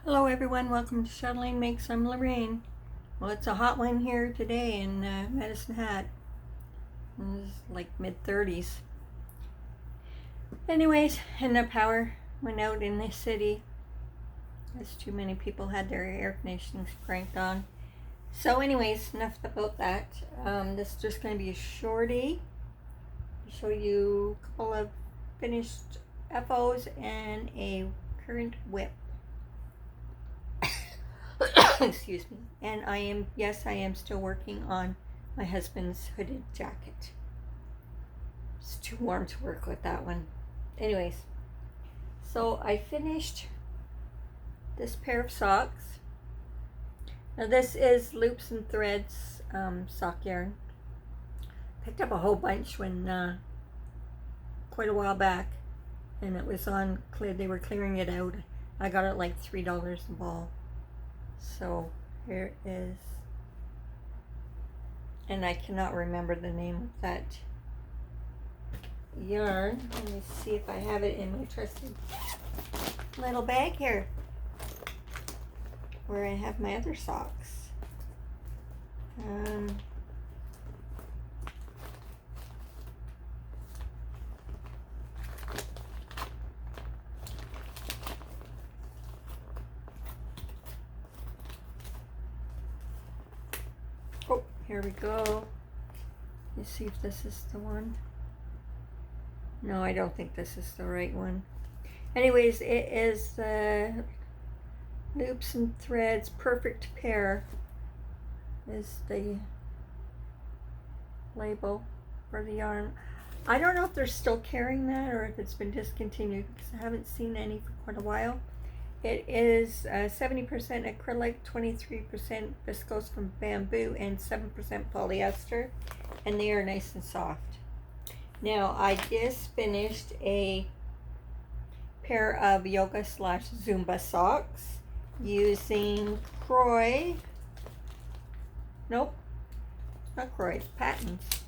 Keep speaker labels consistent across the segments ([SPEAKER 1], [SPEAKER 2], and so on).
[SPEAKER 1] Hello everyone, welcome to Chatelainmakes. I'm Lorraine. Well, it's a hot one here today in Medicine Hat. It's like mid-30s. Anyways, and the power went out in the city as too many people had their air conditionings cranked on. So anyways, enough about that. This is just going to be a shorty to show you a couple of finished FOs and a current whip. Excuse me. And I am still working on my husband's hooded jacket. It's too warm to work with that one. Anyways, so I finished this pair of socks. Now this is Loops and Threads sock yarn. Picked up a whole bunch when quite a while back, and it was on clear. They were clearing it out. I got it like $3 a ball. So here is, and I cannot remember the name of that yarn. Let me see if I have it in my trusty little bag here where I have my other socks. Oh, here we go. Let's see if this is the one. No, I don't think this is the right one. Anyways, it is Loops and Threads Perfect Pair is the label for the yarn. I don't know if they're still carrying that or if it's been discontinued because I haven't seen any for quite a while. It is 70% acrylic, 23% viscose from bamboo, and 7% polyester, and they are nice and soft. Now, I just finished a pair of yoga / Zumba socks using Croy. Nope, not Croy, Patton's.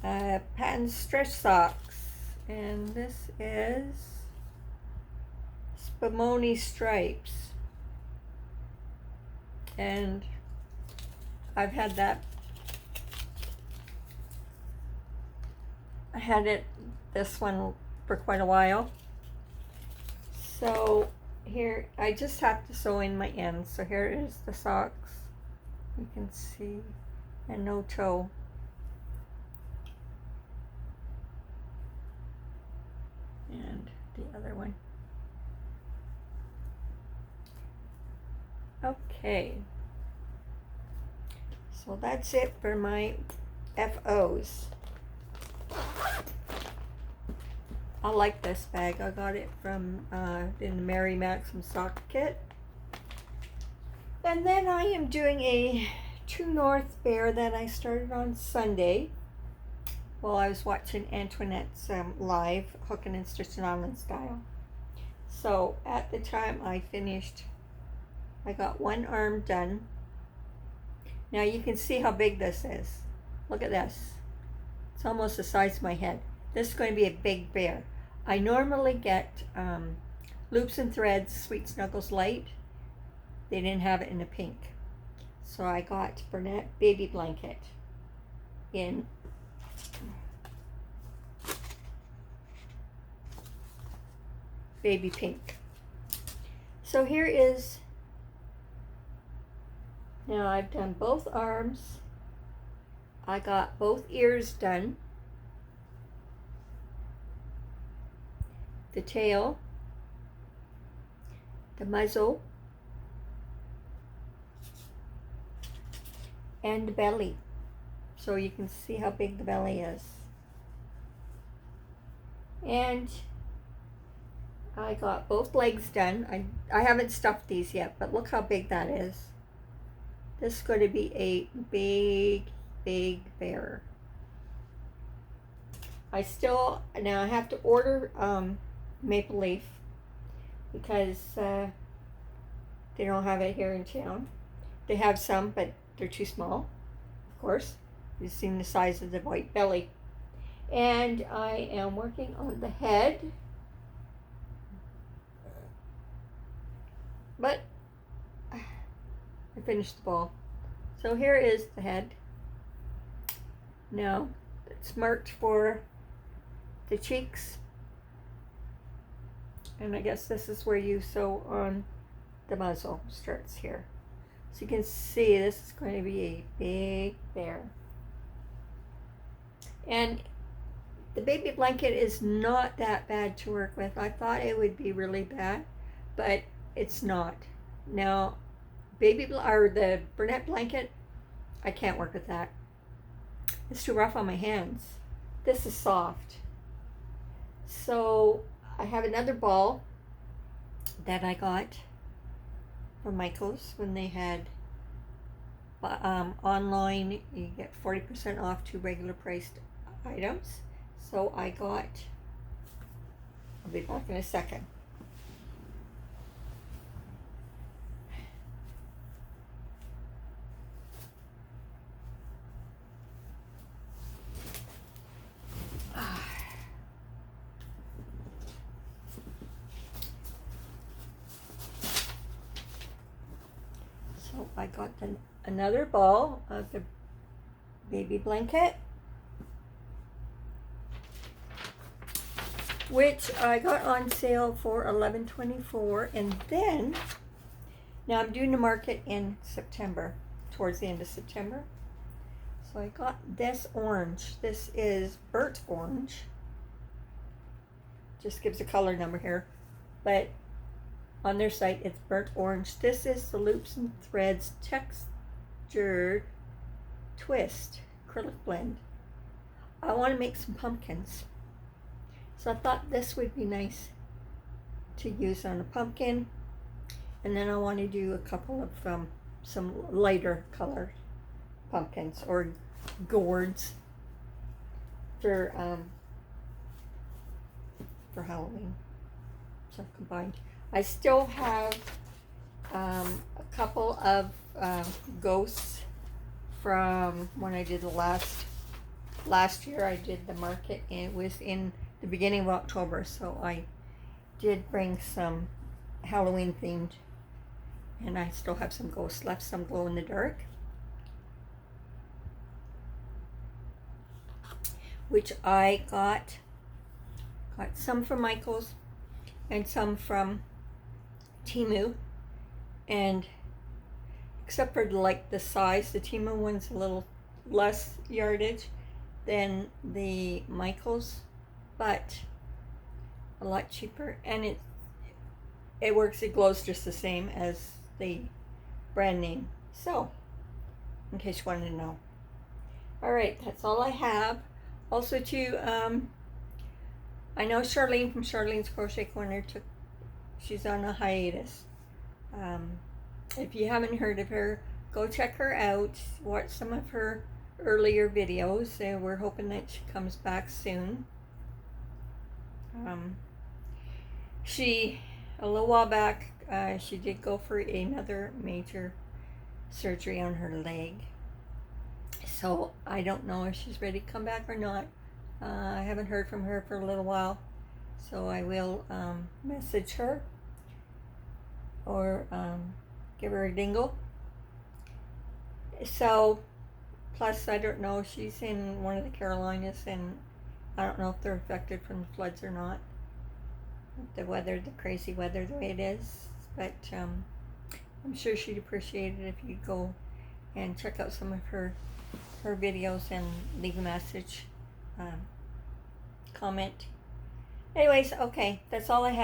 [SPEAKER 1] Patton's stretch socks, and this is Spumoni stripes, and I've had that. I had this one for quite a while. So here, I just have to sew in my ends. So here is the socks. You can see, and no toe. And the other one. Okay. So that's it for my FOs. I like this bag. I got it from in the Mary Maxim sock kit. And then I am doing a True North bear that I started on Sunday while I was watching Antoinette's live hooking and stitching on style. So at the time I finished, I got one arm done. Now you can see how big this is. Look at this. It's almost the size of my head. This is going to be a big bear. I normally get Loops and Threads Sweet Snuggles Light. They didn't have it in the pink. So I got Burnett Baby Blanket in baby pink. So here is, now I've done both arms. I got both ears done. The tail, the muzzle, and the belly. So you can see how big the belly is. And I got both legs done. I haven't stuffed these yet, but look how big that is. This is going to be a big, big bear. Now I have to order maple leaf because they don't have it here in town. They have some, but they're too small, of course. You've seen the size of the white belly. And I am working on the head. But I finished the ball. So here is the head. Now it's marked for the cheeks, and I guess this is where you sew on the muzzle. Starts here. So you can see this is going to be a big bear. And the baby blanket is not that bad to work with. I thought it would be really bad, but it's not. Now, the brunette blanket, I can't work with that. It's too rough on my hands. This is soft. So I have another ball that I got from Michaels when they had online. You get 40% off 2 regular priced items. So I got, I'll be back in a second. So I got another ball of the baby blanket, which I got on sale for $11.24, and then now I'm doing the market in September, towards the end of September. So I got this orange. This is burnt orange. Just gives a color number here, but on their site it's burnt orange. This is the Loops and Threads textured twist acrylic blend. I want to make some pumpkins, so I thought this would be nice to use on a pumpkin. And then I want to do a couple of some lighter colored pumpkins or gourds for Halloween. So combined. I still have a couple of ghosts from when I did the last year. I did the market, and it was in the beginning of October, so I did bring some Halloween themed, and I still have some ghosts left, some glow in the dark, which I got some from Michaels and some from Temu, and except for like the size, the Temu one's a little less yardage than the Michaels, but a lot cheaper, and it works. It glows just the same as the brand name. So, in case you wanted to know. All right, that's all I have. Also, too, I know Charlene from Charlene's Crochet Corner she's on a hiatus. If you haven't heard of her, go check her out. Watch some of her earlier videos. We're hoping that she comes back soon. A little while back, she did go for another major surgery on her leg. So I don't know if she's ready to come back or not. I haven't heard from her for a little while. So I will message her or give her a dingle. So, plus I don't know, she's in one of the Carolinas, and I don't know if they're affected from the floods or not. The weather, the crazy weather, the way it is. But I'm sure she'd appreciate it if you go and check out some of her videos and leave a message, comment. Anyways, okay, that's all I have.